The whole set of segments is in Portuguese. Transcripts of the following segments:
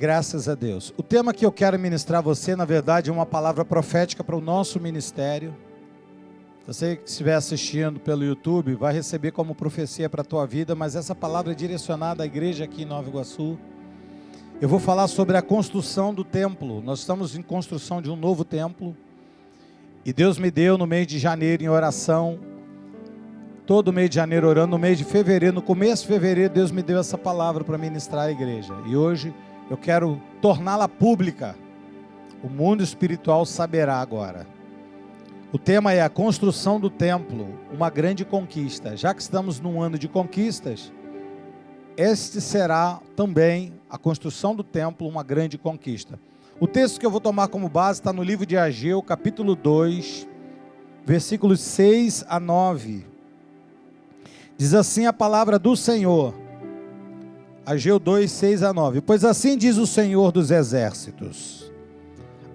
Graças a Deus. O tema que eu quero ministrar a você, na verdade, é uma palavra profética para o nosso ministério. Você que estiver assistindo pelo YouTube, vai receber como profecia para a tua vida, mas essa palavra é direcionada à igreja aqui em Nova Iguaçu. Eu vou falar sobre a construção do templo. Nós estamos em construção de um novo templo. E Deus me deu no mês de janeiro em oração, todo mês de janeiro orando, no mês de fevereiro, no começo de fevereiro, Deus me deu essa palavra para ministrar à igreja. E hoje eu quero torná-la pública. O mundo espiritual saberá agora. O tema é a construção do templo, uma grande conquista. Já que estamos num ano de conquistas, este será também a construção do templo, uma grande conquista. O texto que eu vou tomar como base está no livro de Ageu, capítulo 2, versículos 6 a 9. Diz assim a palavra do Senhor. Ageu 2, 6 a 9. Pois assim diz o Senhor dos exércitos: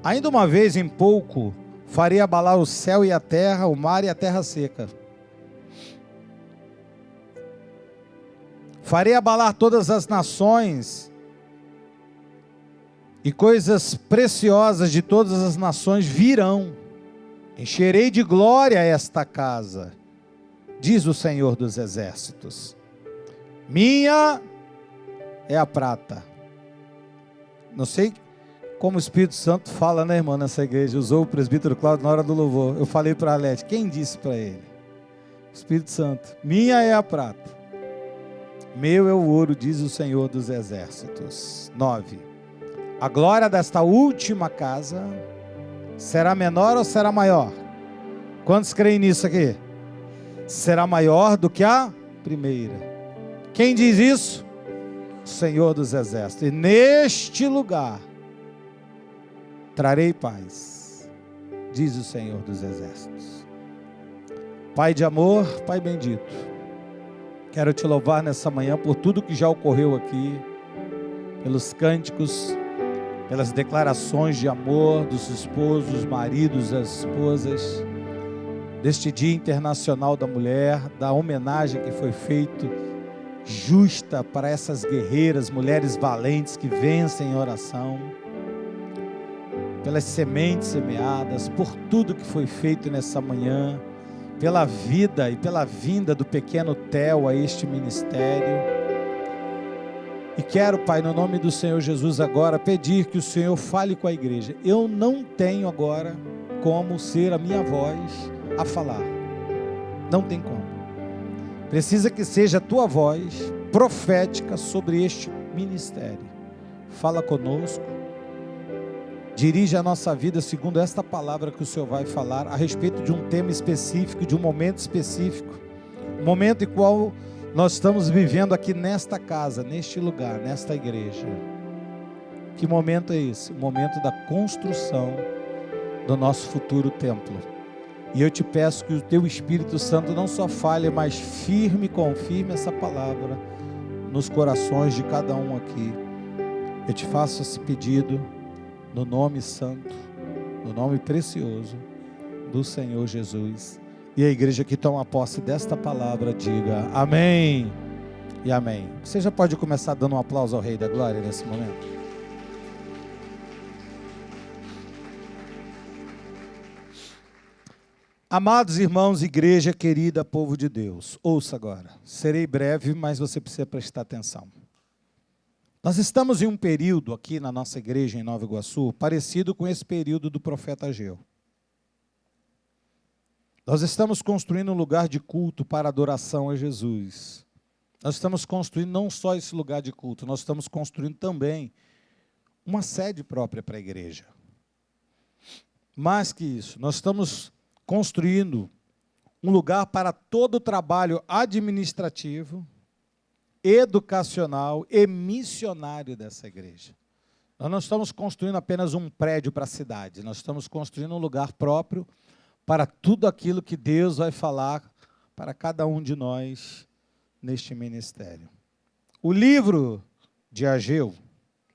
ainda uma vez em pouco farei abalar o céu e a terra, o mar e a terra seca. Farei abalar todas as nações, e coisas preciosas de todas as nações virão. Encherei de glória esta casa, diz o Senhor dos exércitos. Minha é a prata. Não sei como o Espírito Santo fala, né, irmão, nessa igreja. Usou o presbítero Cláudio na hora do louvor. Eu falei para a Alete, quem disse para ele? O Espírito Santo. Minha é a prata, meu é o ouro, diz o Senhor dos exércitos. 9. A glória desta última casa será menor ou será maior? Quantos creem nisso aqui? Será maior do que a primeira. Quem diz isso? O Senhor dos exércitos. E neste lugar trarei paz, diz o Senhor dos exércitos. Pai de amor, Pai bendito, quero te louvar nessa manhã por tudo que já ocorreu aqui, pelos cânticos, pelas declarações de amor dos esposos, dos maridos, das esposas, deste Dia Internacional da Mulher, da homenagem que foi feita justa para essas guerreiras, mulheres valentes que vencem em oração, pelas sementes semeadas, por tudo que foi feito nessa manhã, pela vida e pela vinda do pequeno Theo a este ministério. E quero, Pai, no nome do Senhor Jesus agora, pedir que o Senhor fale com a igreja. Eu não tenho agora como ser a minha voz a falar. Não tem como. Precisa que seja a tua voz profética sobre este ministério. Fala conosco. Dirige a nossa vida segundo esta palavra que o Senhor vai falar a respeito de um tema específico, de um momento específico. Um momento em qual nós estamos vivendo aqui nesta casa, neste lugar, nesta igreja. Que momento é esse? O momento da construção do nosso futuro templo. E eu te peço que o teu Espírito Santo não só fale, mas firme e confirme essa palavra nos corações de cada um aqui. Eu te faço esse pedido no nome santo, no nome precioso do Senhor Jesus. E a igreja que toma posse desta palavra, diga amém e amém. Você já pode começar dando um aplauso ao Rei da Glória nesse momento? Amados irmãos, igreja querida, povo de Deus, ouça agora. Serei breve, mas você precisa prestar atenção. Nós estamos em um período aqui na nossa igreja em Nova Iguaçu, parecido com esse período do profeta Ageu. Nós estamos construindo um lugar de culto para adoração a Jesus. Nós estamos construindo não só esse lugar de culto, nós estamos construindo também uma sede própria para a igreja. Mais que isso, nós estamos construindo um lugar para todo o trabalho administrativo, educacional e missionário dessa igreja. Nós não estamos construindo apenas um prédio para a cidade, nós estamos construindo um lugar próprio para tudo aquilo que Deus vai falar para cada um de nós neste ministério. O livro de Ageu,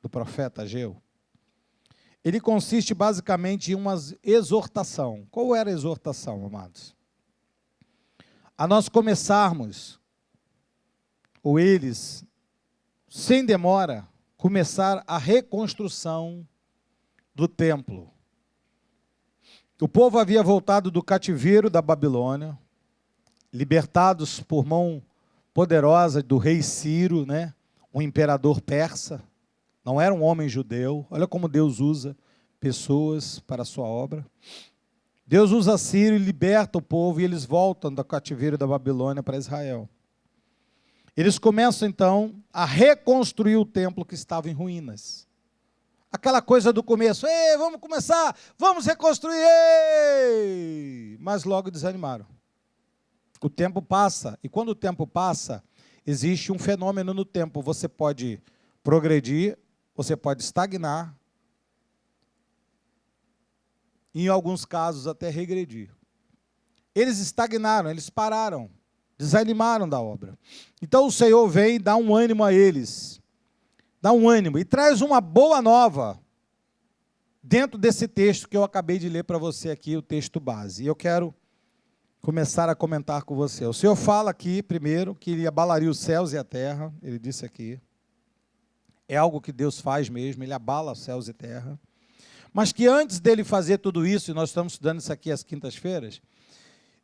do profeta Ageu, ele consiste basicamente em uma exortação. Qual era a exortação, amados? A nós começarmos, ou eles, sem demora, começar a reconstrução do templo. O povo havia voltado do cativeiro da Babilônia, libertados por mão poderosa do rei Ciro, né? Um imperador persa, não era um homem judeu. Olha como Deus usa pessoas para a sua obra. Deus usa Ciro e liberta o povo, e eles voltam do cativeiro da Babilônia para Israel. Eles começam, então, a reconstruir o templo que estava em ruínas. Aquela coisa do começo, ei, vamos começar, vamos reconstruir, ei! Mas logo desanimaram. O tempo passa, e quando o tempo passa, existe um fenômeno no tempo. Você pode progredir, você pode estagnar, e em alguns casos até regredir. Eles estagnaram, eles pararam, desanimaram da obra. Então o Senhor vem e dá um ânimo a eles, dá um ânimo, e traz uma boa nova, dentro desse texto que eu acabei de ler para você aqui, o texto base. E eu quero começar a comentar com você. O Senhor fala aqui, primeiro, que Ele abalaria os céus e a terra, Ele disse aqui. É algo que Deus faz mesmo, Ele abala os céus e terra. Mas que antes dele fazer tudo isso, e nós estamos estudando isso aqui às quintas-feiras,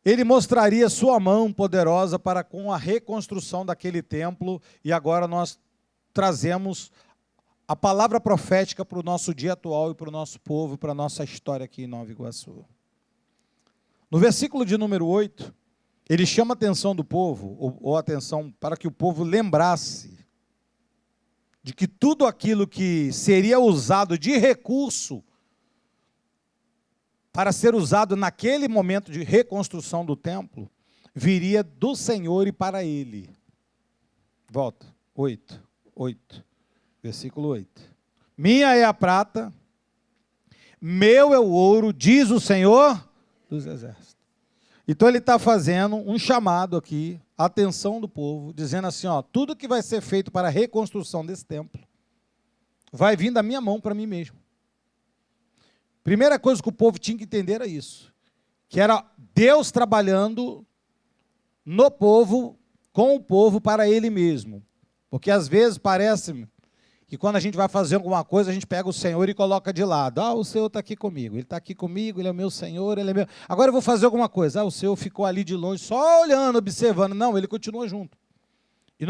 Ele mostraria sua mão poderosa para com a reconstrução daquele templo, e agora nós trazemos a palavra profética para o nosso dia atual e para o nosso povo, para a nossa história aqui em Nova Iguaçu. No versículo de número 8, ele chama a atenção do povo, ou atenção para que o povo lembrasse de que tudo aquilo que seria usado de recurso para ser usado naquele momento de reconstrução do templo, viria do Senhor e para Ele. Volta, 8, versículo 8. Minha é a prata, meu é o ouro, diz o Senhor dos Exércitos. Então ele está fazendo um chamado aqui, a atenção do povo, dizendo assim, ó, tudo que vai ser feito para a reconstrução desse templo, vai vir da minha mão para mim mesmo. Primeira coisa que o povo tinha que entender era isso, que era Deus trabalhando no povo, com o povo, para Ele mesmo. Porque às vezes parece que quando a gente vai fazer alguma coisa, a gente pega o Senhor e coloca de lado. Ah, o Senhor está aqui comigo, Ele está aqui comigo, Ele é o meu Senhor, Ele é meu... Agora eu vou fazer alguma coisa. Ah, o Senhor ficou ali de longe, só olhando, observando. Não, Ele continua junto. E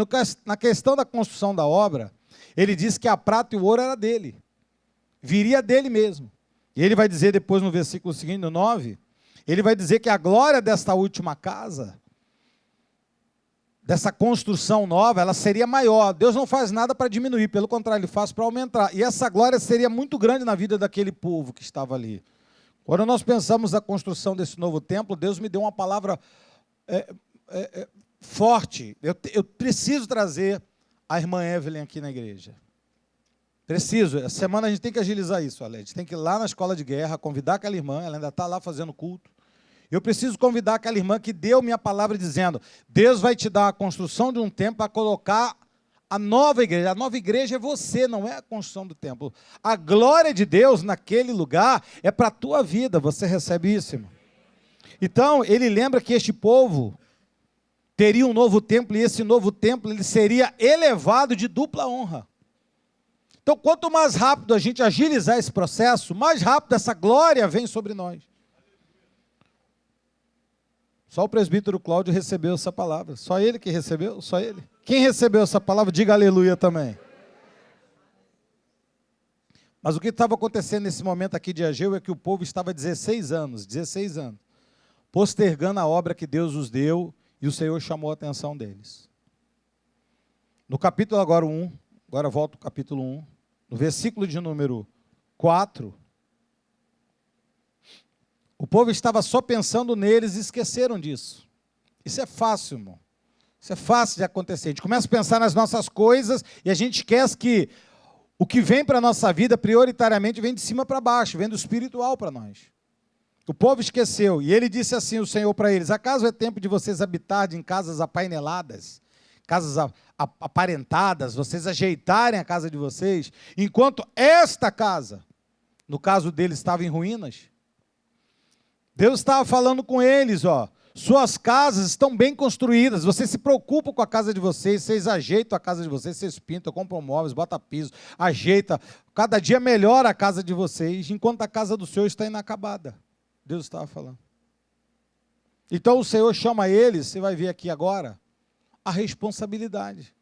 na questão da construção da obra, Ele disse que a prata e o ouro era dele. Viria dele mesmo. E Ele vai dizer depois no versículo seguinte, no 9, Ele vai dizer que a glória desta última casa, dessa construção nova, ela seria maior. Deus não faz nada para diminuir, pelo contrário, Ele faz para aumentar. E essa glória seria muito grande na vida daquele povo que estava ali. Quando nós pensamos na construção desse novo templo, Deus me deu uma palavra forte. Eu preciso trazer a irmã Evelyn aqui na igreja. Preciso. Essa semana a gente tem que agilizar isso, Ale. A gente tem que ir lá na escola de guerra, convidar aquela irmã, ela ainda está lá fazendo culto. Eu preciso convidar aquela irmã que deu minha palavra dizendo, Deus vai te dar a construção de um templo para colocar a nova igreja. A nova igreja é você, não é a construção do templo. A glória de Deus naquele lugar é para a tua vida, você recebe isso, irmão? Então, ele lembra que este povo teria um novo templo, e esse novo templo ele seria elevado de dupla honra. Então, quanto mais rápido a gente agilizar esse processo, mais rápido essa glória vem sobre nós. Só o presbítero Cláudio recebeu essa palavra. Só ele que recebeu? Só ele. Quem recebeu essa palavra, diga aleluia também. Mas o que estava acontecendo nesse momento aqui de Ageu é que o povo estava 16 anos, postergando a obra que Deus os deu, e o Senhor chamou a atenção deles. No capítulo agora 1, agora volto ao capítulo 1, no versículo de número 4, o povo estava só pensando neles e esqueceram disso. Isso é fácil, irmão. Isso é fácil de acontecer. A gente começa a pensar nas nossas coisas e a gente esquece que o que vem para a nossa vida, prioritariamente, vem de cima para baixo, vem do espiritual para nós. O povo esqueceu. E ele disse assim, o Senhor para eles, acaso é tempo de vocês habitarem em casas apaineladas, casas aparentadas, vocês ajeitarem a casa de vocês, enquanto esta casa, no caso deles, estava em ruínas? Deus estava falando com eles, ó, Suas casas estão bem construídas, vocês se preocupam com a casa de vocês, vocês ajeitam a casa de vocês, vocês pintam, compram móveis, botam piso, ajeita, cada dia melhora a casa de vocês, enquanto a casa do Senhor está inacabada. Deus estava falando. Então o Senhor chama eles, você vai ver aqui agora, a responsabilidade.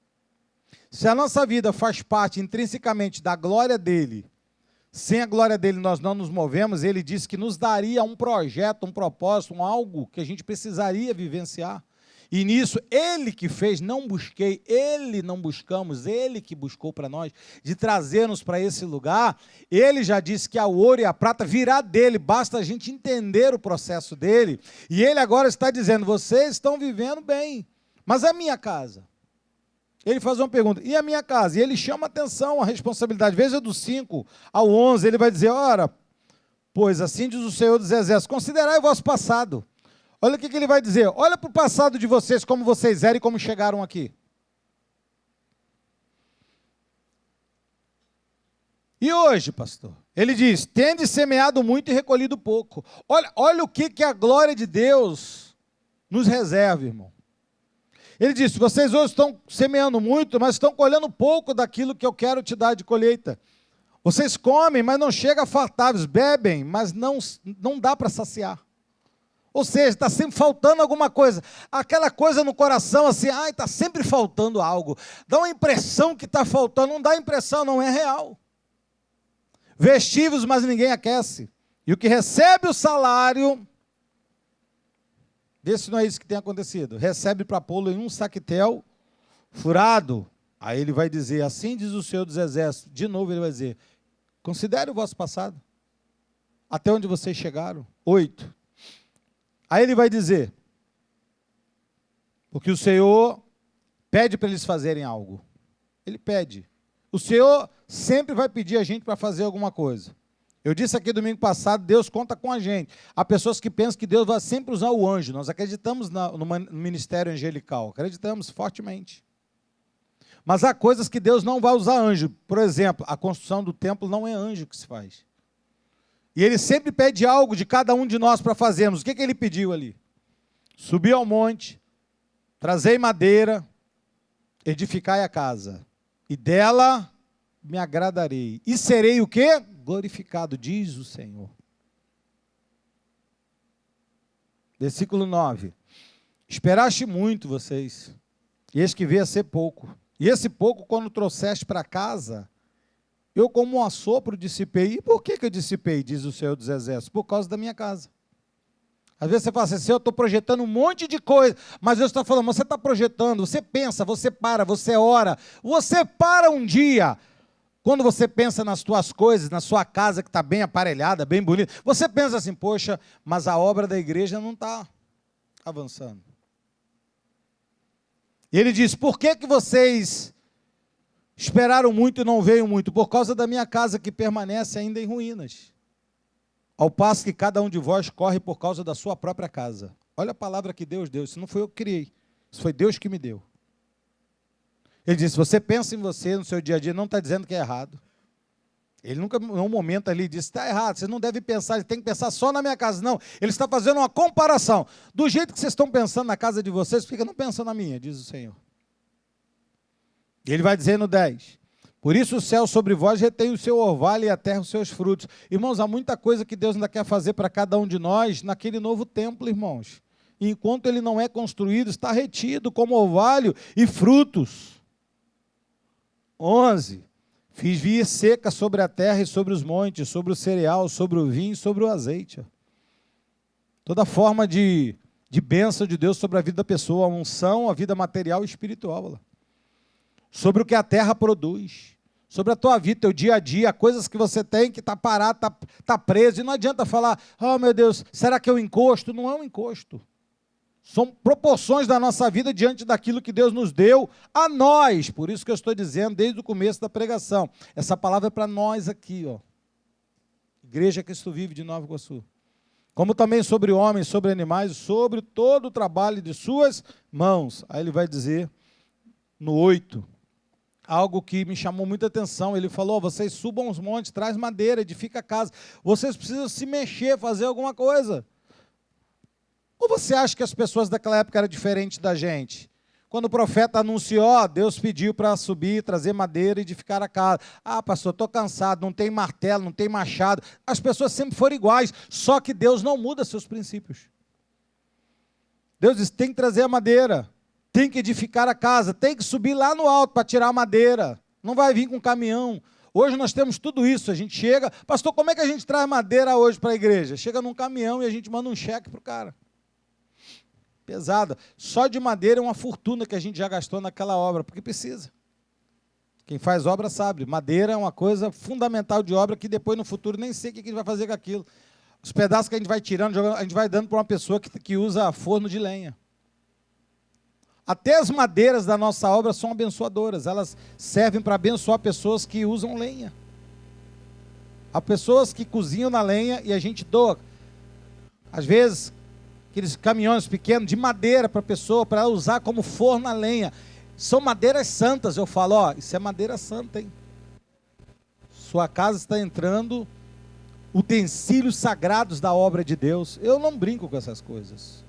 Se a nossa vida faz parte intrinsecamente da glória dele, sem a glória dele nós não nos movemos, ele disse que nos daria um projeto, um propósito, algo que a gente precisaria vivenciar. E nisso, ele que fez, não busquei, ele não buscamos, ele que buscou para nós, de trazer-nos para esse lugar, ele já disse que a ouro e a prata virá dele, basta a gente entender o processo dele, e ele agora está dizendo, vocês estão vivendo bem, mas a minha casa? Ele faz uma pergunta, e a minha casa? E ele chama atenção a responsabilidade. Veja do 5 ao 11, ele vai dizer, ora, pois assim diz o Senhor dos Exércitos, considerai o vosso passado. Olha o que ele vai dizer, olha para o passado de vocês, como vocês eram e como chegaram aqui. E hoje, pastor? Ele diz, tende semeado muito e recolhido pouco. Olha o que a glória de Deus nos reserva, irmão. Ele disse, vocês hoje estão semeando muito, mas estão colhendo pouco daquilo que eu quero te dar de colheita. Vocês comem, mas não chega a fartar, bebem, mas não dá para saciar. Ou seja, está sempre faltando alguma coisa. Aquela coisa no coração assim, está sempre faltando algo. Dá uma impressão que está faltando, não dá impressão, não é real. Vestíveis, mas ninguém aquece. E o que recebe o salário... Vê se não é isso que tem acontecido. Recebe para pô-lo em um saquetel furado. Aí ele vai dizer, assim diz o Senhor dos Exércitos. De novo ele vai dizer, considere o vosso passado. Até onde vocês chegaram. 8. Aí ele vai dizer, porque o Senhor pede para eles fazerem algo. Ele pede. O Senhor sempre vai pedir a gente para fazer alguma coisa. Eu disse aqui domingo passado, Deus conta com a gente. Há pessoas que pensam que Deus vai sempre usar o anjo. Nós acreditamos no ministério angelical, acreditamos fortemente. Mas há coisas que Deus não vai usar anjo. Por exemplo, a construção do templo não é anjo que se faz. E Ele sempre pede algo de cada um de nós para fazermos. O que Ele pediu ali? Subir ao monte, trazei madeira, edificai a casa, e dela me agradarei. E serei o quê? Glorificado, diz o Senhor. Versículo 9. Esperaste muito vocês, e eis que veio a ser pouco. E esse pouco, quando trouxeste para casa, eu como um assopro dissipei. E por que eu dissipei, diz o Senhor dos Exércitos? Por causa da minha casa. Às vezes você fala assim, eu estou projetando um monte de coisa, mas Deus está falando, você está projetando, você pensa, você para, você ora, você para um dia. Quando você pensa nas tuas coisas, na sua casa que está bem aparelhada, bem bonita, você pensa assim, poxa, mas a obra da igreja não está avançando. E ele diz, por que vocês esperaram muito e não veio muito? Por causa da minha casa que permanece ainda em ruínas. Ao passo que cada um de vós corre por causa da sua própria casa. Olha a palavra que Deus deu, isso não foi eu que criei, isso foi Deus que me deu. Ele disse, você pensa em você, no seu dia a dia, não está dizendo que é errado. Ele nunca, em um momento ali, disse, está errado, você não deve pensar, ele tem que pensar só na minha casa. Não, ele está fazendo uma comparação. Do jeito que vocês estão pensando na casa de vocês, por que não pensam na minha, diz o Senhor. Ele vai dizer no 10, por isso o céu sobre vós retém o seu orvalho e a terra os seus frutos. Irmãos, há muita coisa que Deus ainda quer fazer para cada um de nós naquele novo templo, irmãos. E enquanto ele não é construído, está retido como orvalho e frutos. 11. Fiz vir seca sobre a terra e sobre os montes, sobre o cereal, sobre o vinho e sobre o azeite. Toda forma de bênção de Deus sobre a vida da pessoa, a unção, a vida material e espiritual. Sobre o que a terra produz, sobre a tua vida, teu dia a dia, coisas que você tem que está parado, está preso. E não adianta falar, oh meu Deus, será que eu encosto? Não é um encosto. São proporções da nossa vida diante daquilo que Deus nos deu a nós. Por isso que eu estou dizendo desde o começo da pregação. Essa palavra é para nós aqui, ó. Igreja Cristo Vive de Nova Iguaçu. Como também sobre homens, sobre animais, sobre todo o trabalho de suas mãos. Aí ele vai dizer no 8, algo que me chamou muita atenção. Ele falou, vocês subam os montes, traz madeira, edifica a casa. Vocês precisam se mexer, fazer alguma coisa. Ou você acha que as pessoas daquela época eram diferentes da gente? Quando o profeta anunciou, Deus pediu para subir, trazer madeira e edificar a casa. Ah, pastor, estou cansado, não tem martelo, não tem machado. As pessoas sempre foram iguais, só que Deus não muda seus princípios. Deus diz, tem que trazer a madeira, tem que edificar a casa, tem que subir lá no alto para tirar a madeira. Não vai vir com caminhão. Hoje nós temos tudo isso, a gente chega, pastor, como é que a gente traz madeira hoje para a igreja? Chega num caminhão e a gente manda um cheque para o cara. Pesada. Só de madeira é uma fortuna que a gente já gastou naquela obra, porque precisa. Quem faz obra sabe, madeira é uma coisa fundamental de obra que depois no futuro nem sei o que a gente vai fazer com aquilo. Os pedaços que a gente vai tirando, a gente vai dando para uma pessoa que usa forno de lenha. Até as madeiras da nossa obra são abençoadoras, elas servem para abençoar pessoas que usam lenha. Há pessoas que cozinham na lenha e a gente doa. Às vezes, aqueles caminhões pequenos de madeira para a pessoa, para ela usar como forno a lenha. São madeiras santas, eu falo, ó, isso é madeira santa, hein? Sua casa está entrando utensílios sagrados da obra de Deus. Eu não brinco com essas coisas.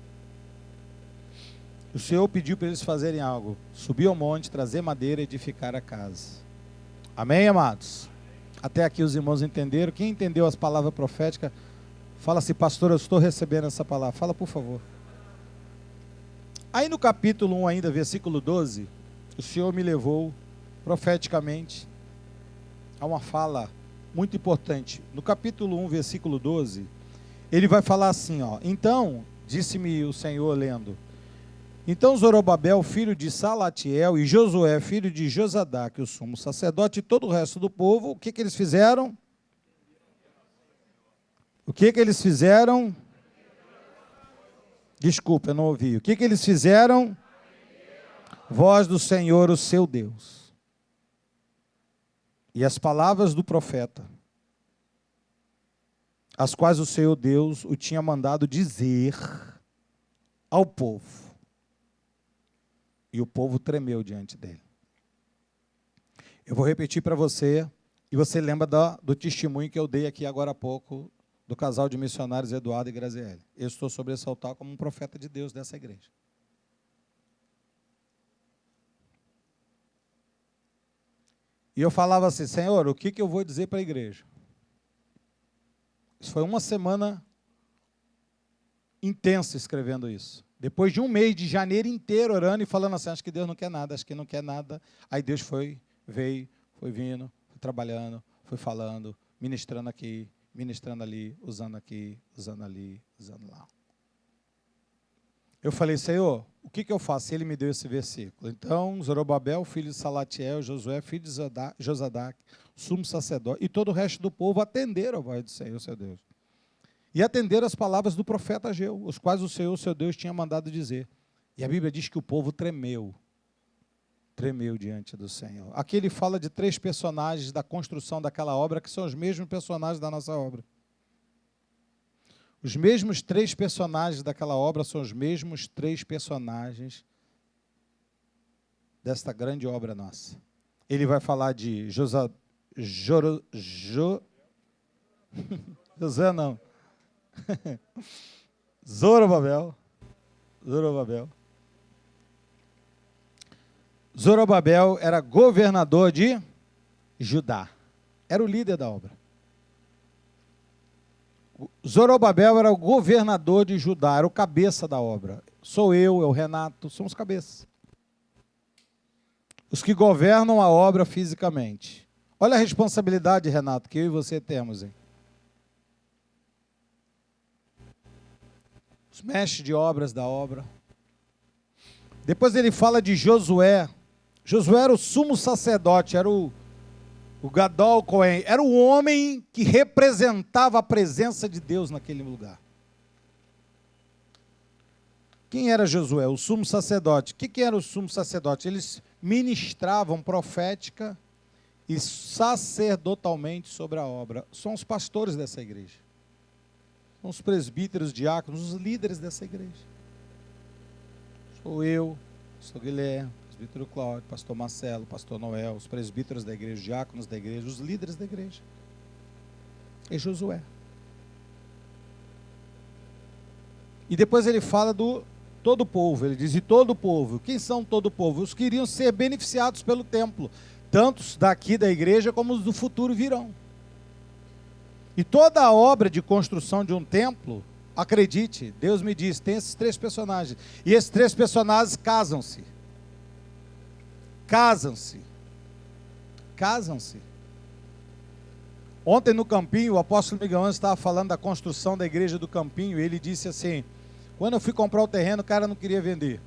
O Senhor pediu para eles fazerem algo, subir ao monte, trazer madeira e edificar a casa. Amém, amados? Até aqui os irmãos entenderam. Quem entendeu as palavras proféticas, fala assim, pastor, eu estou recebendo essa palavra. Fala, por favor. Aí no capítulo 1 ainda, versículo 12, o Senhor me levou profeticamente a uma fala muito importante. No capítulo 1, versículo 12, ele vai falar assim, ó, então, disse-me o Senhor lendo, então Zorobabel, filho de Salatiel, e Josué, filho de Josadaque, o sumo sacerdote, e todo o resto do povo, o que eles fizeram? O que eles fizeram? Desculpa, eu não ouvi. O que eles fizeram? Voz do Senhor, o seu Deus. E as palavras do profeta, as quais o Senhor Deus o tinha mandado dizer ao povo. E o povo tremeu diante dele. Eu vou repetir para você, e você lembra do testemunho que eu dei aqui agora há pouco, do casal de missionários Eduardo e Graziele. Eu estou sobre esse altar como um profeta de Deus dessa igreja. E eu falava assim, Senhor, o que eu vou dizer para a igreja? Isso foi uma semana intensa escrevendo isso. Depois de um mês de janeiro inteiro orando e falando assim, acho que Deus não quer nada, acho que não quer nada. Aí Deus veio, foi vindo, foi trabalhando, foi falando, ministrando aqui, ministrando ali, usando aqui, usando ali, usando lá. Eu falei, Senhor, o que eu faço? Ele me deu esse versículo. Então, Zorobabel, filho de Salatiel, Josué, filho de Josadaque, sumo sacerdote, e todo o resto do povo atenderam a voz do Senhor, seu Deus. E atenderam as palavras do profeta Ageu, os quais o Senhor, seu Deus, tinha mandado dizer. E a Bíblia diz que o povo tremeu diante do Senhor. Aqui ele fala de 3 personagens da construção daquela obra, que são os mesmos personagens da nossa obra. Os mesmos 3 personagens daquela obra são os mesmos 3 personagens desta grande obra nossa. Ele vai falar de José não. Zorobabel. Zorobabel era governador de Judá. Era o líder da obra. Zorobabel era o governador de Judá, era o cabeça da obra. Sou eu, é o Renato, somos cabeças. Os que governam a obra fisicamente. Olha a responsabilidade, Renato, que eu e você temos, hein? Os mestres de obras da obra. Depois ele fala de Josué. Josué era o sumo sacerdote, era o Gadol Cohen, era o homem que representava a presença de Deus naquele lugar. Quem era Josué? O sumo sacerdote. O que era o sumo sacerdote? Eles ministravam profética e sacerdotalmente sobre a obra. São os pastores dessa igreja. São os presbíteros, diáconos, os líderes dessa igreja. Sou eu, pastor Guilherme, presbítero Cláudio, pastor Marcelo, pastor Noel, os presbíteros da igreja, os diáconos da igreja, os líderes da igreja. E Josué. E depois ele fala do todo o povo. Ele diz, e todo o povo. Quem são todo o povo? Os que iriam ser beneficiados pelo templo. Tantos daqui da igreja como os do futuro virão. E toda a obra de construção de um templo, acredite, Deus me diz, tem esses 3 personagens. E esses 3 personagens casam-se. Casam-se. Casam-se. Ontem no Campinho, o apóstolo Miguel Anjo estava falando da construção da igreja do Campinho, e ele disse assim, quando eu fui comprar o terreno, o cara não queria vender.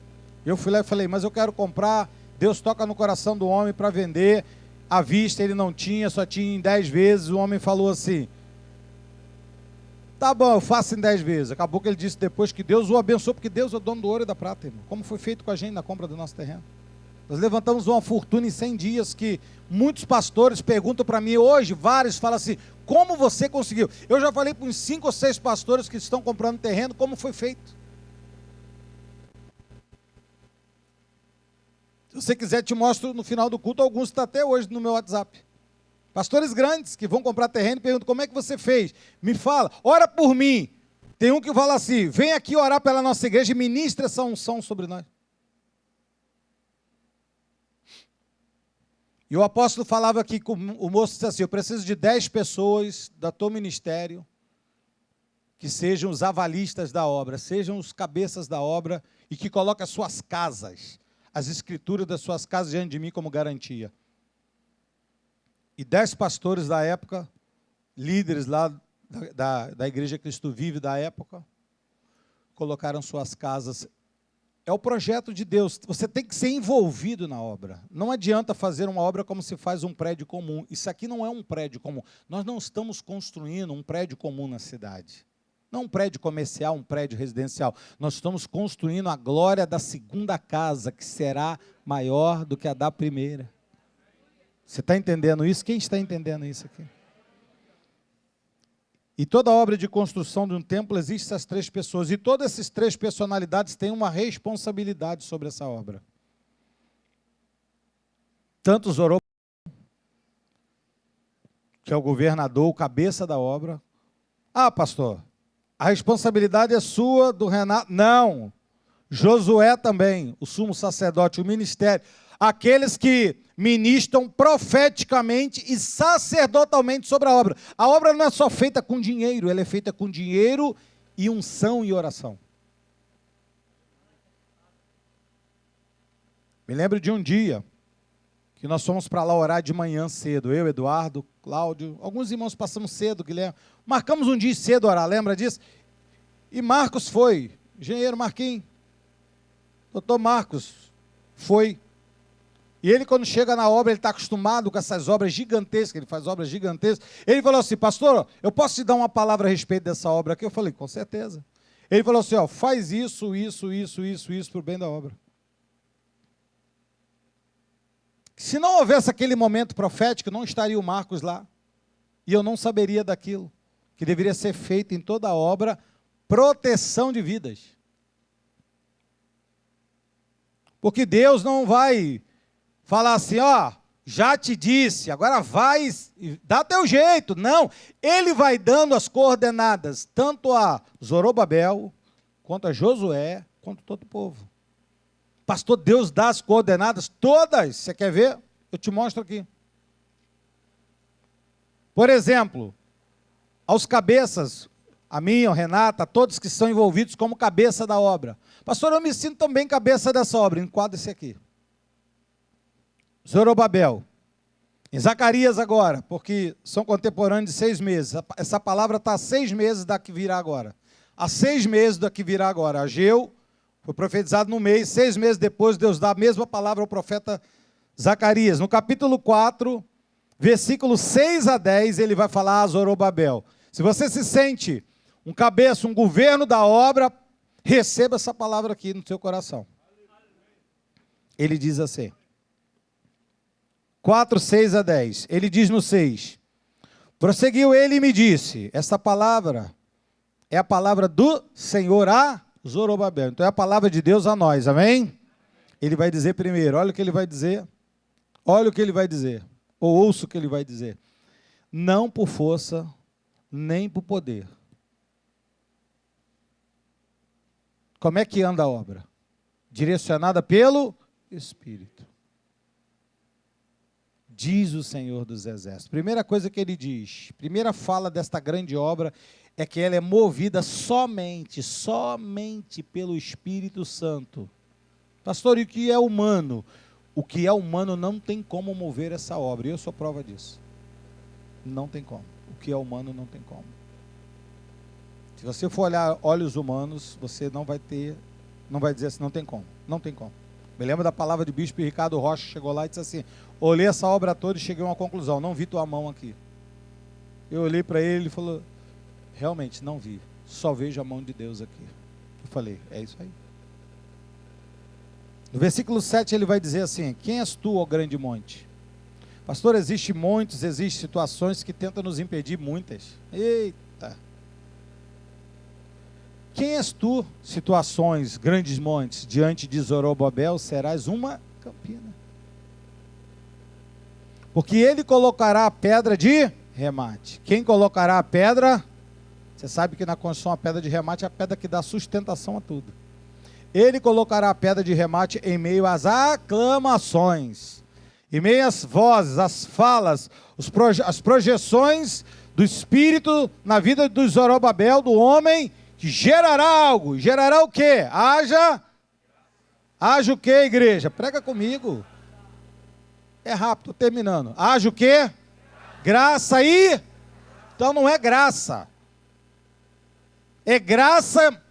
Eu fui lá e falei, mas eu quero comprar, Deus toca no coração do homem para vender, à vista ele não tinha, só tinha em 10 vezes, o homem falou assim, tá bom, eu faço em 10 vezes. Acabou que ele disse depois que Deus o abençoou, porque Deus é o dono do ouro e da prata, irmão. Como foi feito com a gente na compra do nosso terreno. Nós levantamos uma fortuna em 100 dias que muitos pastores perguntam para mim hoje, vários falam assim, como você conseguiu? Eu já falei para uns 5 ou 6 pastores que estão comprando terreno, como foi feito. Se você quiser, te mostro no final do culto, alguns estão até hoje no meu WhatsApp. Pastores grandes que vão comprar terreno e perguntam, como é que você fez? Me fala, ora por mim. Tem um que fala assim, vem aqui orar pela nossa igreja e ministra essa unção sobre nós. E o apóstolo falava aqui, o moço disse assim, eu preciso de 10 pessoas do teu ministério, que sejam os avalistas da obra, sejam os cabeças da obra, e que coloquem as suas casas, as escrituras das suas casas diante de mim como garantia. E 10 pastores da época, líderes lá da Igreja Cristo Vive da época, colocaram suas casas. É o projeto de Deus, você tem que ser envolvido na obra. Não adianta fazer uma obra como se faz um prédio comum. Isso aqui não é um prédio comum. Nós não estamos construindo um prédio comum na cidade. Não um prédio comercial, um prédio residencial. Nós estamos construindo a glória da segunda casa, que será maior do que a da primeira. Você está entendendo isso? Quem está entendendo isso aqui? E toda obra de construção de um templo existe essas 3 pessoas. E todas essas 3 personalidades têm uma responsabilidade sobre essa obra. Tanto Zorobabel, que é o governador, o cabeça da obra. Ah, pastor, a responsabilidade é sua, do Renato. Não. Josué também, o sumo sacerdote, o ministério. Aqueles que ministram profeticamente e sacerdotalmente sobre a obra. A obra não é só feita com dinheiro, ela é feita com dinheiro e unção e oração. Me lembro de um dia que nós fomos para lá orar de manhã cedo, eu, Eduardo, Cláudio, alguns irmãos passamos cedo, Guilherme, marcamos um dia cedo orar, lembra disso? E Marcos foi, engenheiro Marquinhos, doutor Marcos foi. E ele, quando chega na obra, ele está acostumado com essas obras gigantescas, ele faz obras gigantescas. Ele falou assim, pastor, eu posso te dar uma palavra a respeito dessa obra aqui? Eu falei, com certeza. Ele falou assim, ó, faz isso para o bem da obra. Se não houvesse aquele momento profético, não estaria o Marcos lá. E eu não saberia daquilo, que deveria ser feito em toda a obra, proteção de vidas. Porque Deus não vai falar assim, ó, já te disse, agora vai, dá teu jeito. Não, ele vai dando as coordenadas, tanto a Zorobabel, quanto a Josué, quanto todo o povo. Pastor, Deus dá as coordenadas todas, você quer ver? Eu te mostro aqui. Por exemplo, aos cabeças, a mim, a Renata, a todos que estão envolvidos como cabeça da obra. Pastor, eu me sinto também cabeça dessa obra, enquadra esse aqui. Zorobabel, em Zacarias agora, porque são contemporâneos de 6 meses, essa palavra está há 6 meses da que virá agora, há 6 meses da que virá agora, Ageu foi profetizado no mês, 6 meses depois Deus dá a mesma palavra ao profeta Zacarias, no capítulo 4, versículos 6 a 10, ele vai falar a Zorobabel, se você se sente um cabeça, um governo da obra, receba essa palavra aqui no seu coração, ele diz assim, 4, 6 a 10. Ele diz no 6. Prosseguiu ele e me disse, essa palavra é a palavra do Senhor a Zorobabel. Então é a palavra de Deus a nós, amém? Ele vai dizer primeiro, olha o que ele vai dizer. Olha o que ele vai dizer. Ou ouça o que ele vai dizer. Não por força, nem por poder. Como é que anda a obra? Direcionada pelo Espírito. Diz o Senhor dos Exércitos. Primeira coisa que ele diz, primeira fala desta grande obra, é que ela é movida somente pelo Espírito Santo. Pastor, e o que é humano? O que é humano não tem como mover essa obra, e eu sou prova disso. Não tem como. O que é humano não tem como. Se você for olhar olhos humanos, você não vai dizer assim, não tem como. Não tem como. Me lembro da palavra do bispo Ricardo Rocha, chegou lá e disse assim, olhei essa obra toda e cheguei a uma conclusão, não vi tua mão aqui. Eu olhei para ele e ele falou, realmente não vi, só vejo a mão de Deus aqui. Eu falei, é isso aí. No versículo 7 ele vai dizer assim, quem és tu, ó grande monte? Pastor, existem situações que tentam nos impedir, muitas. Eita! Quem és tu, situações, grandes montes, diante de Zorobabel, serás uma campina. Porque ele colocará a pedra de remate. Quem colocará a pedra? Você sabe que na construção a pedra de remate é a pedra que dá sustentação a tudo. Ele colocará a pedra de remate em meio às aclamações, em meio às vozes, às falas, as projeções do Espírito na vida do Zorobabel, do homem, que gerará algo. Gerará o quê? Haja o quê, igreja? Prega comigo. É rápido, terminando. Haja o quê? Graça e... Então não é graça. É graça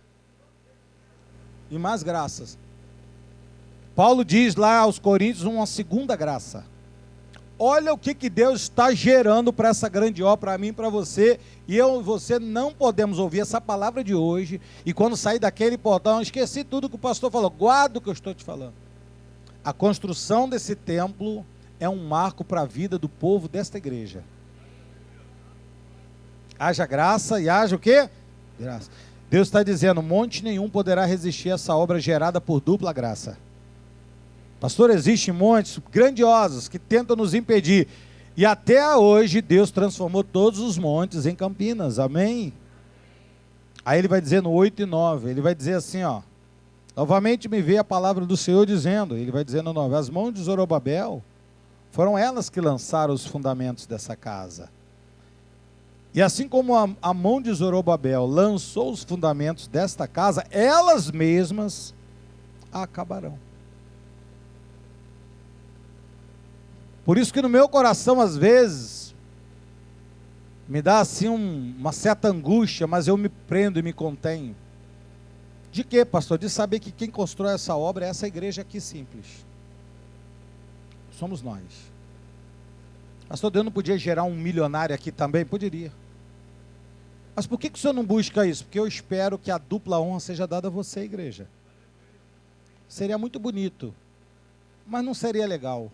e mais graças. Paulo diz lá aos Coríntios uma segunda graça. Olha o que Deus está gerando para essa grande obra, para mim e para você. E eu e você não podemos ouvir essa palavra de hoje. E quando sair daquele portão, esqueci tudo que o pastor falou. Guarda o que eu estou te falando. A construção desse templo é um marco para a vida do povo desta igreja. Haja graça e haja o quê? Graça. Deus está dizendo, monte nenhum poderá resistir a essa obra gerada por dupla graça. Pastor, existem montes grandiosos que tentam nos impedir. E até hoje Deus transformou todos os montes em campinas. Amém? Aí ele vai dizer no 8 e 9, ele vai dizer assim, ó. Novamente me veio a palavra do Senhor dizendo, ele vai dizer no 9, as mãos de Zorobabel foram elas que lançaram os fundamentos dessa casa. E assim como a mão de Zorobabel lançou os fundamentos desta casa, elas mesmas a acabarão. Por isso que no meu coração, às vezes, me dá assim uma certa angústia, mas eu me prendo e me contenho. De quê, pastor? De saber que quem constrói essa obra é essa igreja aqui simples. Somos nós. Pastor, Deus não podia gerar um milionário aqui também? Poderia. Mas por que o senhor não busca isso? Porque eu espero que a dupla honra seja dada a você, igreja. Seria muito bonito, mas não seria legal.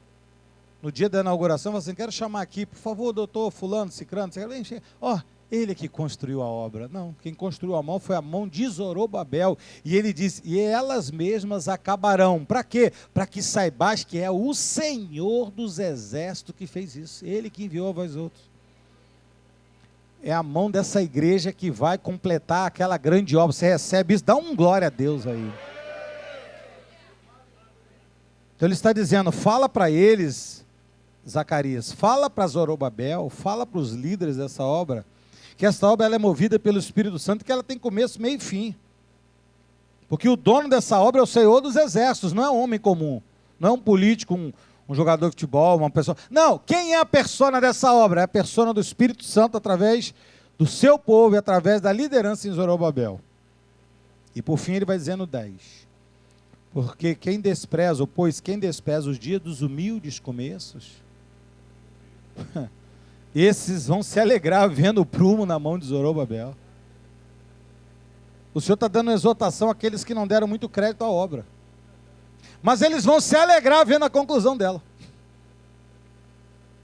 No dia da inauguração, você assim, quero chamar aqui, por favor, doutor fulano, cicrano, ó, ele que construiu a obra. Não, quem construiu a mão foi a mão de Zorobabel. E ele diz, e elas mesmas acabarão. Para quê? Para que saibais que é o Senhor dos Exércitos que fez isso. Ele que enviou a vós outros. É a mão dessa igreja que vai completar aquela grande obra. Você recebe isso, dá um glória a Deus aí. Então ele está dizendo, fala para eles... Zacarias, fala para Zorobabel, fala para os líderes dessa obra, que essa obra ela é movida pelo Espírito Santo, que ela tem começo, meio e fim. Porque o dono dessa obra é o Senhor dos Exércitos, não é um homem comum, não é um político, um jogador de futebol, uma pessoa. Não, quem é a persona dessa obra? É a persona do Espírito Santo através do seu povo e através da liderança em Zorobabel. E por fim ele vai dizendo 10. Porque quem despreza, ou pois quem despreza os dias dos humildes começos, esses vão se alegrar vendo o prumo na mão de Zorobabel. O Senhor está dando exortação àqueles que não deram muito crédito à obra, mas eles vão se alegrar vendo a conclusão dela.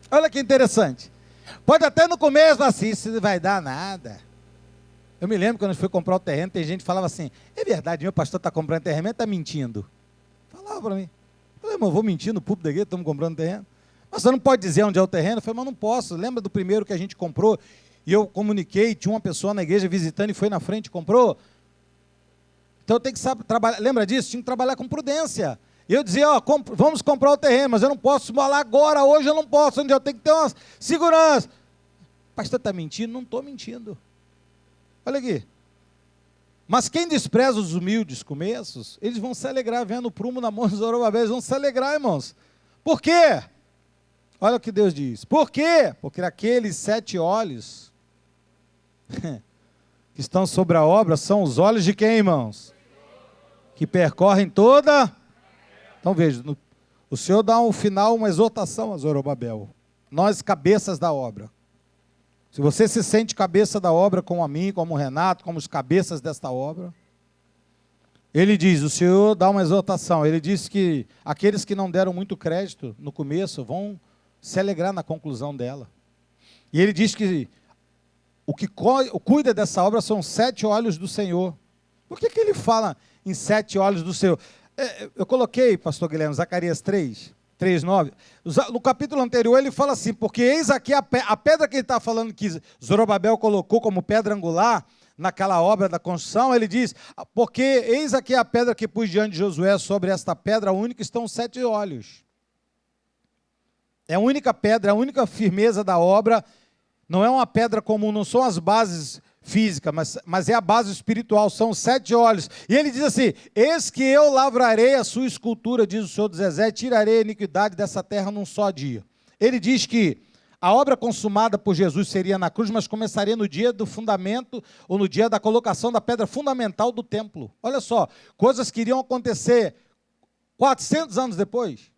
Olha que interessante. Pode até no começo assim, isso não vai dar nada. Eu me lembro quando a gente foi comprar o terreno, tem gente que falava assim, é verdade, meu pastor está comprando terreno, está mentindo. Falava para mim. Eu falei, irmão, eu vou mentir no público da igreja, estamos comprando terreno. Mas você não pode dizer onde é o terreno? Eu falei, mas não posso. Lembra do primeiro que a gente comprou? E eu comuniquei, tinha uma pessoa na igreja visitando e foi na frente e comprou? Então eu tenho que saber trabalhar. Lembra disso? Tinha que trabalhar com prudência. E eu dizia, ó, vamos comprar o terreno, mas eu não posso falar agora, hoje eu não posso, onde eu tenho que ter uma segurança. Pastor, está mentindo? Não estou mentindo. Olha aqui. Mas quem despreza os humildes começos, eles vão se alegrar vendo o prumo na mão dos Zorobabel, eles vão se alegrar, irmãos. Por quê? Olha o que Deus diz. Por quê? Porque aqueles 7 olhos que estão sobre a obra são os olhos de quem, irmãos? Que percorrem toda. Então veja, o Senhor dá um final, uma exortação a Zorobabel. Nós, cabeças da obra. Se você se sente cabeça da obra, como a mim, como o Renato, como os cabeças desta obra, ele diz, o Senhor dá uma exortação, ele diz que aqueles que não deram muito crédito no começo vão se alegrar na conclusão dela. E ele diz que o que cuida dessa obra são 7 olhos do Senhor. Por que ele fala em 7 olhos do Senhor? Eu coloquei, pastor Guilherme, Zacarias 3:9. No capítulo anterior ele fala assim, porque eis aqui a pedra que ele está falando que Zorobabel colocou como pedra angular naquela obra da construção, ele diz, porque eis aqui a pedra que pus diante de Josué, sobre esta pedra única estão 7 olhos. É a única pedra, a única firmeza da obra, não é uma pedra comum, não são as bases físicas, mas é a base espiritual, são 7 olhos. E ele diz assim, eis que eu lavrarei a sua escultura, diz o Senhor dos Exércitos, tirarei a iniquidade dessa terra num só dia. Ele diz que a obra consumada por Jesus seria na cruz, mas começaria no dia do fundamento, ou no dia da colocação da pedra fundamental do templo. Olha só, coisas que iriam acontecer 400 anos depois.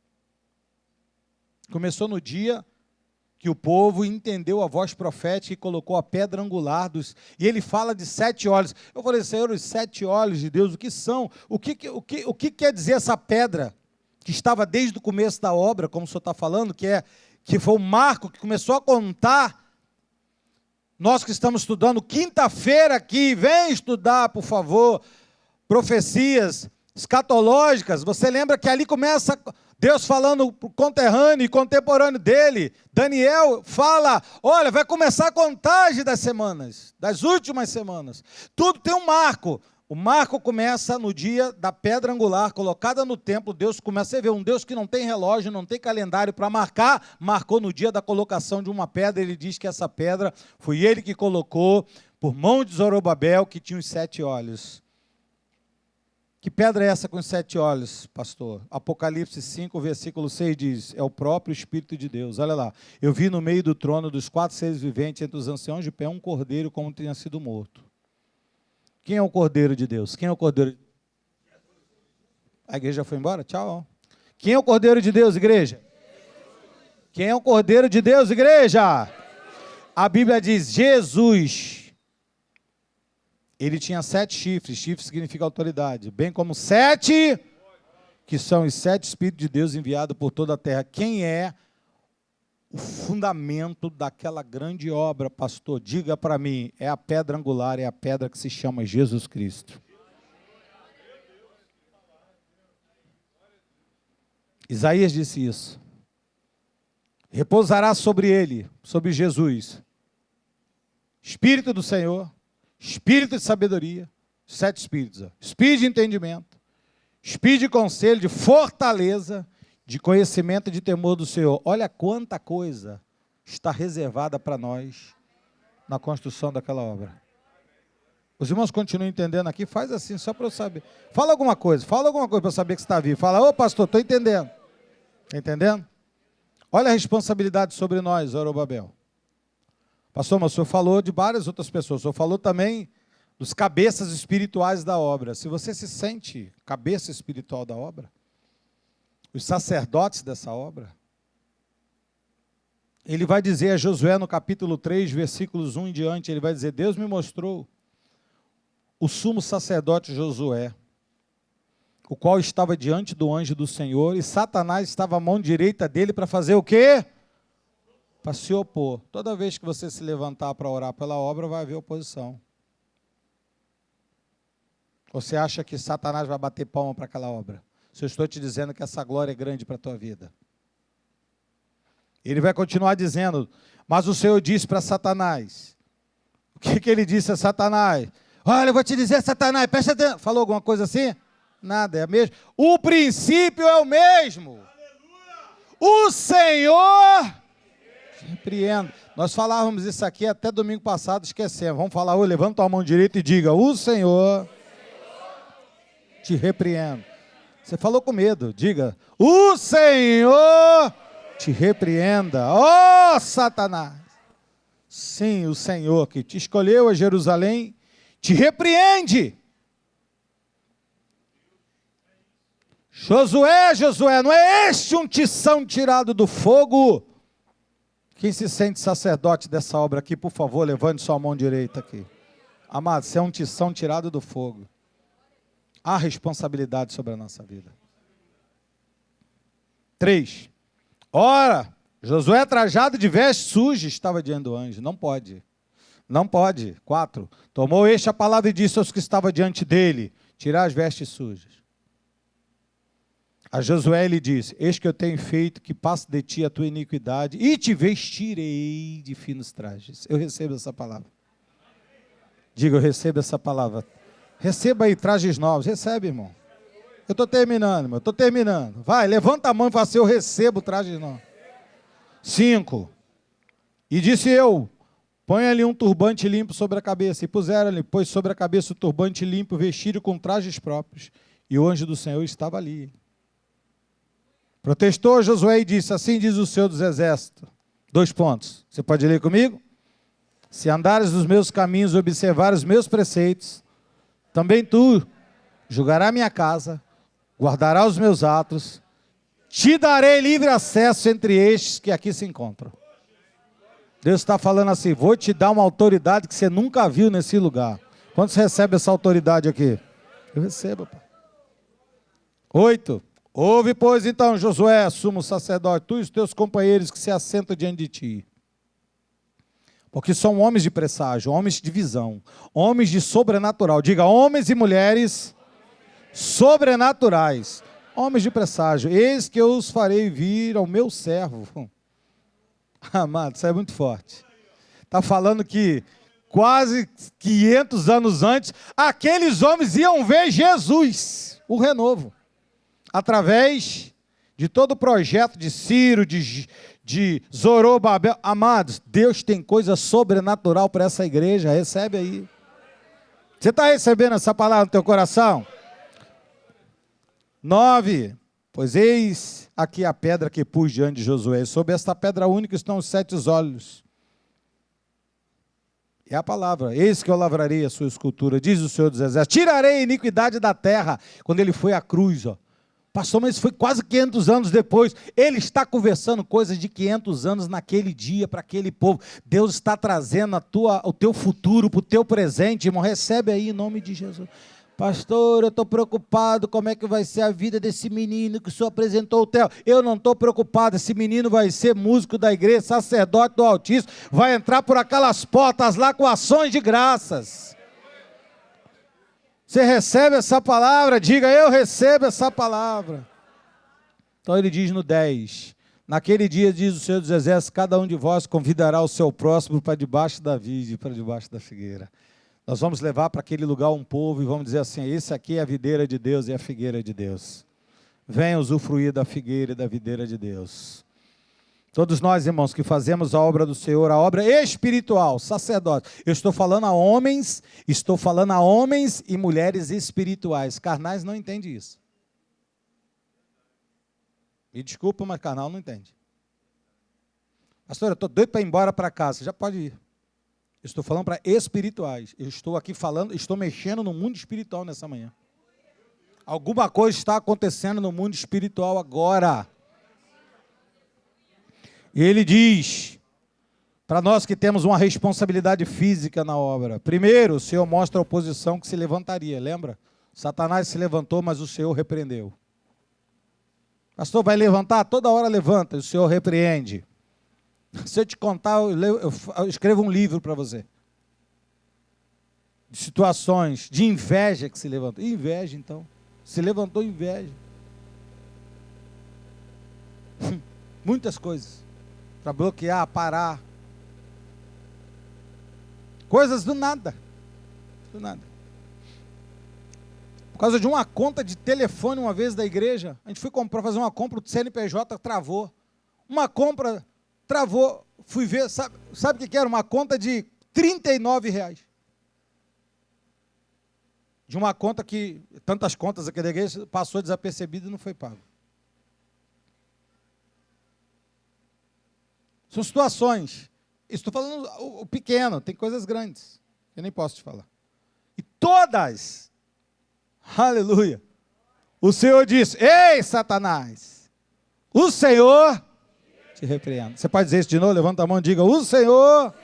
Começou no dia que o povo entendeu a voz profética e colocou a pedra angular e ele fala de 7 olhos. Eu falei, Senhor, os 7 olhos de Deus, o que são? O que quer dizer essa pedra que estava desde o começo da obra, como o senhor está falando, que foi o marco que começou a contar? Nós que estamos estudando quinta-feira aqui, vem estudar, por favor, profecias escatológicas. Você lembra que ali começa Deus falando para o conterrâneo e contemporâneo dele. Daniel fala, olha, vai começar a contagem das semanas, das últimas semanas. Tudo tem um marco. O marco começa no dia da pedra angular colocada no templo. Deus começa a ver um Deus que não tem relógio, não tem calendário para marcar. Marcou no dia da colocação de uma pedra. Ele diz que essa pedra foi ele que colocou por mão de Zorobabel, que tinha os 7 olhos. Que pedra é essa com os 7 olhos, pastor? Apocalipse 5, versículo 6 diz, é o próprio Espírito de Deus. Olha lá, eu vi no meio do trono dos 4 seres viventes, entre os anciãos de pé, um cordeiro como tinha sido morto. Quem é o cordeiro de Deus? Quem é o cordeiro? A igreja foi embora? Tchau. Quem é o cordeiro de Deus, igreja? Quem é o cordeiro de Deus, igreja? A Bíblia diz, Jesus. Ele tinha 7 chifres, chifre significa autoridade, bem como 7, que são os 7 Espíritos de Deus enviados por toda a terra. Quem é o fundamento daquela grande obra, pastor? Diga para mim, é a pedra angular, é a pedra que se chama Jesus Cristo. Isaías disse isso. Repousará sobre ele, sobre Jesus, Espírito do Senhor, Espírito de sabedoria, 7 espíritos, espírito de entendimento, espírito de conselho, de fortaleza, de conhecimento e de temor do Senhor. Olha quanta coisa está reservada para nós na construção daquela obra. Os irmãos continuam entendendo aqui? Faz assim, só para eu saber. Fala alguma coisa para eu saber que você está vivo. Fala, ô pastor, estou entendendo. Está entendendo? Olha a responsabilidade sobre nós, Zorobabel. Pastor, mas o senhor falou de várias outras pessoas, o senhor falou também dos cabeças espirituais da obra. Se você se sente cabeça espiritual da obra, os sacerdotes dessa obra, ele vai dizer a Josué no capítulo 3, versículos 1 em diante, ele vai dizer, Deus me mostrou o sumo sacerdote Josué, o qual estava diante do anjo do Senhor, e Satanás estava à mão direita dele para fazer o quê? Para se opor. Toda vez que você se levantar para orar pela obra, vai haver oposição. Você acha que Satanás vai bater palma para aquela obra? Se eu estou te dizendo que essa glória é grande para a tua vida. Ele vai continuar dizendo, mas o Senhor disse para Satanás, o que ele disse a Satanás? Olha, eu vou te dizer, Satanás, presta atenção. Falou alguma coisa assim? Nada, é a mesma. O princípio é o mesmo. O Senhor te repreenda. Nós falávamos isso aqui até domingo passado, esquecemos. Vamos falar hoje, levanta a mão direita e diga, o Senhor te repreenda. Você falou com medo, diga, o Senhor te repreenda. Ó Satanás. Sim, o Senhor que te escolheu a Jerusalém, te repreende. Josué, Josué, não é este um tição tirado do fogo? Quem se sente sacerdote dessa obra aqui, por favor, levante sua mão direita aqui. Amado, você é um tição tirado do fogo. Há responsabilidade sobre a nossa vida. 3. Ora, Josué trajado de vestes sujas estava diante do anjo. Não pode. Não pode. 4. Tomou este a palavra e disse aos que estavam diante dele, tirar as vestes sujas. A Josué lhe disse, eis que eu tenho feito que passe de ti a tua iniquidade e te vestirei de finos trajes. Eu recebo essa palavra. Diga, eu recebo essa palavra. Receba aí trajes novos. Recebe, irmão. Eu estou terminando, irmão. Estou terminando. Vai, levanta a mão e fala assim, eu recebo trajes novos. 5. E disse eu, põe ali um turbante limpo sobre a cabeça. E puseram-lhe, pois sobre a cabeça o turbante limpo, vestido com trajes próprios. E o anjo do Senhor estava ali. Protestou Josué e disse, assim diz o Senhor dos Exércitos. 2 pontos. Você pode ler comigo? Se andares nos meus caminhos e observares os meus preceitos, também tu julgarás minha casa, guardarás os meus atos, te darei livre acesso entre estes que aqui se encontram. Deus está falando assim, vou te dar uma autoridade que você nunca viu nesse lugar. Quantos recebem essa autoridade aqui? Eu recebo, pai. 8. Ouve, pois, então, Josué, sumo sacerdote, tu e os teus companheiros que se assentam diante de ti. Porque são homens de presságio, homens de visão, homens de sobrenatural. Diga, homens e mulheres sobrenaturais, homens de presságio. Eis que eu os farei vir ao meu servo. Amado, isso é muito forte. Está falando que quase 500 anos antes, aqueles homens iam ver Jesus, o renovo. Através de todo o projeto de Ciro, de Zorobabel. Amados, Deus tem coisa sobrenatural para essa igreja, recebe aí. Você está recebendo essa palavra no teu coração? 9. Pois eis aqui a pedra que pus diante de Josué, sobre esta pedra única estão os 7 olhos. É a palavra, eis que eu lavrarei a sua escultura, diz o Senhor dos Exércitos, tirarei a iniquidade da terra, quando ele foi à cruz, ó. Pastor, mas foi quase 500 anos depois. Ele está conversando coisas de 500 anos naquele dia para aquele povo. Deus está trazendo o teu futuro para o teu presente, irmão. Recebe aí em nome de Jesus. Pastor, eu estou preocupado como é que vai ser a vida desse menino que o senhor apresentou o Theo. Eu não estou preocupado, esse menino vai ser músico da igreja, sacerdote do Altíssimo, vai entrar por aquelas portas lá com ações de graças. Você recebe essa palavra? Diga, eu recebo essa palavra. Então ele diz no 10, naquele dia, diz o Senhor dos Exércitos, cada um de vós convidará o seu próximo para debaixo da vide, para debaixo da figueira. Nós vamos levar para aquele lugar um povo e vamos dizer assim, esse aqui é a videira de Deus e a figueira de Deus. Venha usufruir da figueira e da videira de Deus. Todos nós, irmãos, que fazemos a obra do Senhor, a obra espiritual, sacerdote. Eu estou falando a homens e mulheres espirituais. Carnais não entendem isso. Me desculpa, mas carnal não entende. Pastor, eu estou doido para ir embora para casa. Você já pode ir. Eu estou falando para espirituais. Eu estou aqui falando, estou mexendo no mundo espiritual nessa manhã. Alguma coisa está acontecendo no mundo espiritual agora. E ele diz, para nós que temos uma responsabilidade física na obra. Primeiro, o Senhor mostra a oposição que se levantaria, lembra? Satanás se levantou, mas o Senhor repreendeu. Pastor, vai levantar? Toda hora levanta, e o Senhor repreende. Se eu te contar, eu escrevo um livro para você. De situações de inveja que se levantou. Inveja, então. Se levantou inveja. Muitas coisas. Para bloquear, parar. Coisas do nada. Do nada. Por causa de uma conta de telefone uma vez da igreja, a gente foi comprar, fazer uma compra, o CNPJ travou. Uma compra travou, fui ver, sabe o que era? Uma conta de R$39. De uma conta que, tantas contas aqui da igreja, passou desapercebida e não foi pago. São situações. Estou falando o pequeno, tem coisas grandes. Eu nem posso te falar. E todas, aleluia, o Senhor disse: ei, Satanás, o Senhor te repreenda. Você pode dizer isso de novo? Levanta a mão e diga: o Senhor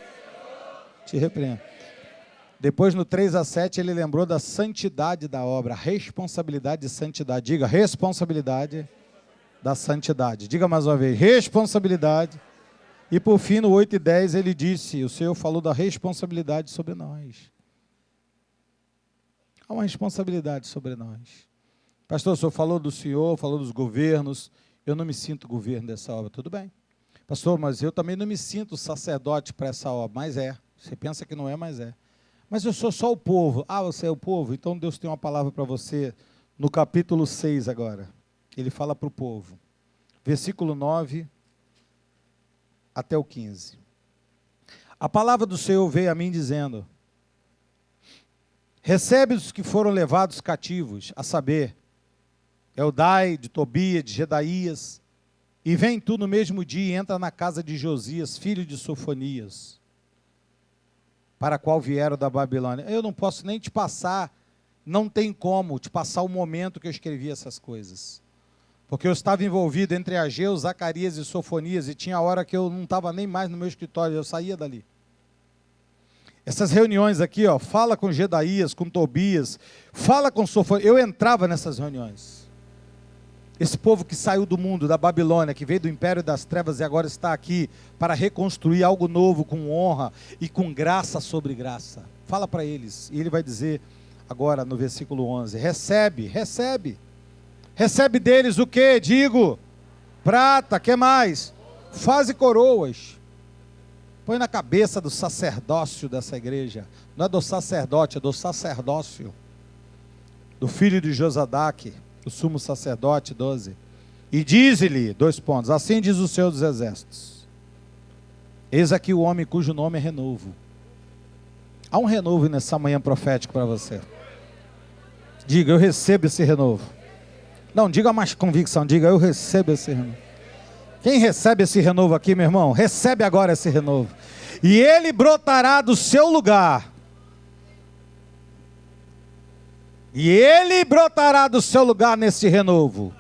te repreenda. Depois no 3-7 ele lembrou da santidade da obra, a responsabilidade de santidade. Diga: responsabilidade da santidade. Diga mais uma vez: responsabilidade. E por fim, no 8-10, ele disse, o Senhor falou da responsabilidade sobre nós. Há uma responsabilidade sobre nós. Pastor, o senhor falou do Senhor, falou dos governos, eu não me sinto governo dessa obra, tudo bem. Pastor, mas eu também não me sinto sacerdote para essa obra, mas é. Você pensa que não é, mas é. Mas eu sou só o povo. Ah, você é o povo? Então Deus tem uma palavra para você no capítulo 6 agora. Ele fala para o povo. Versículo 9 até o 15. A palavra do Senhor veio a mim dizendo: recebe os que foram levados cativos, a saber, Eldai, de Tobia, de Jedaías, e vem tu no mesmo dia e entra na casa de Josias, filho de Sofonias, para a qual vieram da Babilônia. Eu não posso nem te passar, não tem como te passar o momento que eu escrevi essas coisas. Porque eu estava envolvido entre Ageu, Zacarias e Sofonias, e tinha hora que eu não estava nem mais no meu escritório, eu saía dali. Essas reuniões aqui, ó, fala com Jedaías, com Tobias, fala com Sofonias, eu entrava nessas reuniões. Esse povo que saiu do mundo, da Babilônia, que veio do império das trevas e agora está aqui para reconstruir algo novo, com honra e com graça sobre graça. Fala para eles, e ele vai dizer agora no versículo 11, recebe deles o que? Digo, prata, que mais? Faze coroas. Põe na cabeça do sacerdócio dessa igreja. Não é do sacerdote, é do sacerdócio. Do filho de Josadaque, o sumo sacerdote, 12. E dize-lhe, 2 pontos, assim diz o Senhor dos Exércitos: eis aqui o homem cujo nome é renovo. Há um renovo nessa manhã profético para você. Diga, eu recebo esse renovo. Não, diga mais convicção, diga, eu recebo esse renovo. Quem recebe esse renovo aqui, meu irmão? Recebe agora esse renovo. E ele brotará do seu lugar. E ele brotará do seu lugar nesse renovo.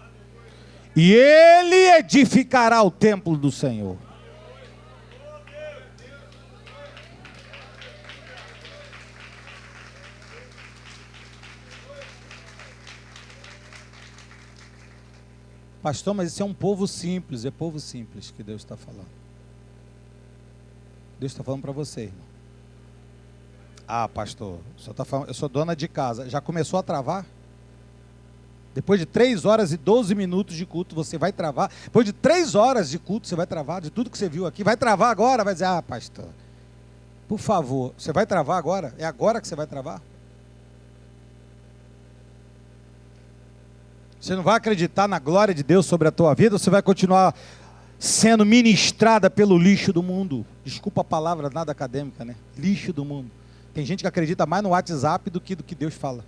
E ele edificará o templo do Senhor. Pastor, mas isso é um povo simples, é povo simples que Deus está falando. Deus está falando para você, irmão. Ah, pastor, o senhor está falando, eu sou dona de casa, já começou a travar? Depois de 3 horas e 12 minutos de culto, você vai travar? Depois de 3 horas de culto, você vai travar? De tudo que você viu aqui, vai travar agora? Vai dizer, ah, pastor, por favor, você vai travar agora? É agora que você vai travar? Você não vai acreditar na glória de Deus sobre a tua vida, ou você vai continuar sendo ministrada pelo lixo do mundo? Desculpa a palavra nada acadêmica, né? Lixo do mundo. Tem gente que acredita mais no WhatsApp do que Deus fala.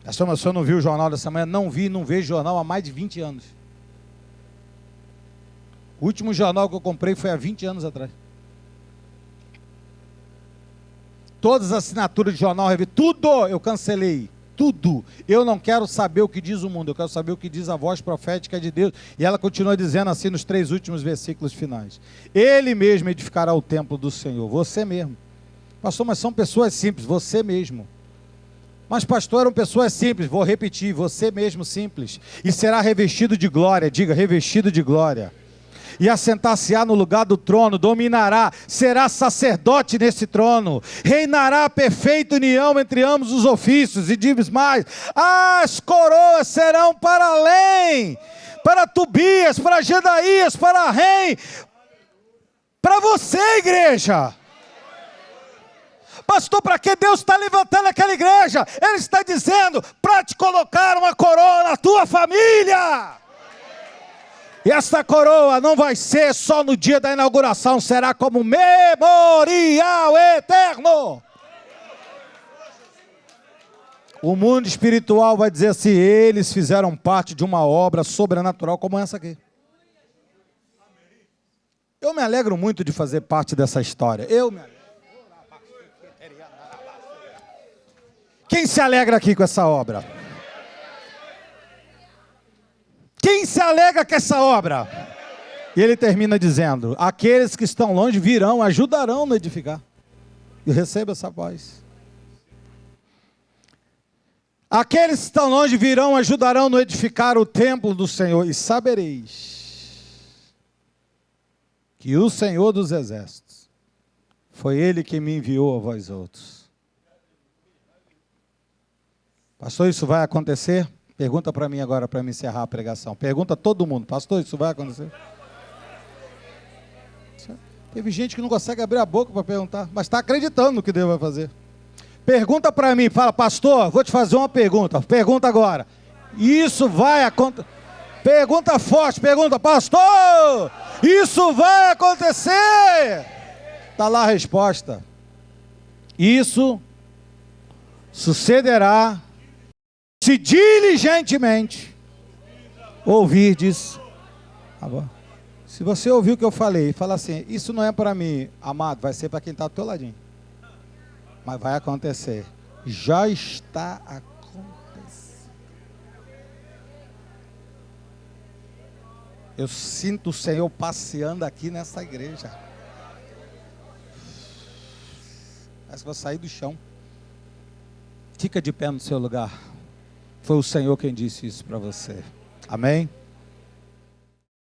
Pastor, mas o senhor não viu o jornal dessa manhã? Não vi, não vejo jornal há mais de 20 anos. O último jornal que eu comprei foi há 20 anos atrás. Todas as assinaturas de jornal, tudo eu cancelei. Tudo. Eu não quero saber o que diz o mundo, eu quero saber o que diz a voz profética de Deus. E ela continua dizendo assim nos 3 últimos versículos finais: ele mesmo edificará o templo do Senhor. Você mesmo. Pastor, mas são pessoas simples. Você mesmo. Mas pastor, eram pessoas simples. Vou repetir, você mesmo simples. E será revestido de glória. Diga, revestido de glória. E assentar-se-á no lugar do trono, dominará, será sacerdote nesse trono, reinará perfeita união entre ambos os ofícios, e diz mais, as coroas serão para além, para Tobias, para Jedaías, para Rei, para você, igreja, Pastor, para que Deus está levantando aquela igreja? Ele está dizendo para te colocar uma coroa na tua família. E essa coroa não vai ser só no dia da inauguração, será como memorial eterno. O mundo espiritual vai dizer assim: eles fizeram parte de uma obra sobrenatural como essa aqui. Eu me alegro muito de fazer parte dessa história. Eu me alegro. Quem se alegra aqui com essa obra? Quem se alegra com essa obra? E ele termina dizendo: aqueles que estão longe virão, ajudarão no edificar. E receba essa voz. Aqueles que estão longe virão, ajudarão no edificar o templo do Senhor. E sabereis que o Senhor dos Exércitos foi Ele que me enviou a vós outros. Pastor, isso vai acontecer? Pergunta para mim agora, para me encerrar a pregação. Pergunta a todo mundo: pastor, isso vai acontecer? Teve gente que não consegue abrir a boca para perguntar, mas está acreditando no que Deus vai fazer. Pergunta para mim, fala: pastor, vou te fazer uma pergunta. Pergunta agora. Isso vai acontecer? Pergunta forte, pergunta: pastor, isso vai acontecer? Está lá a resposta. Isso sucederá se diligentemente ouvirdes. Se você ouviu o que eu falei e fala assim: isso não é para mim, amado, vai ser para quem está do teu ladinho. Mas vai acontecer. Já está acontecendo. Eu sinto o Senhor passeando aqui nessa igreja. Parece que vou sair do chão. Fica de pé no seu lugar. Foi o Senhor quem disse isso para você. Amém?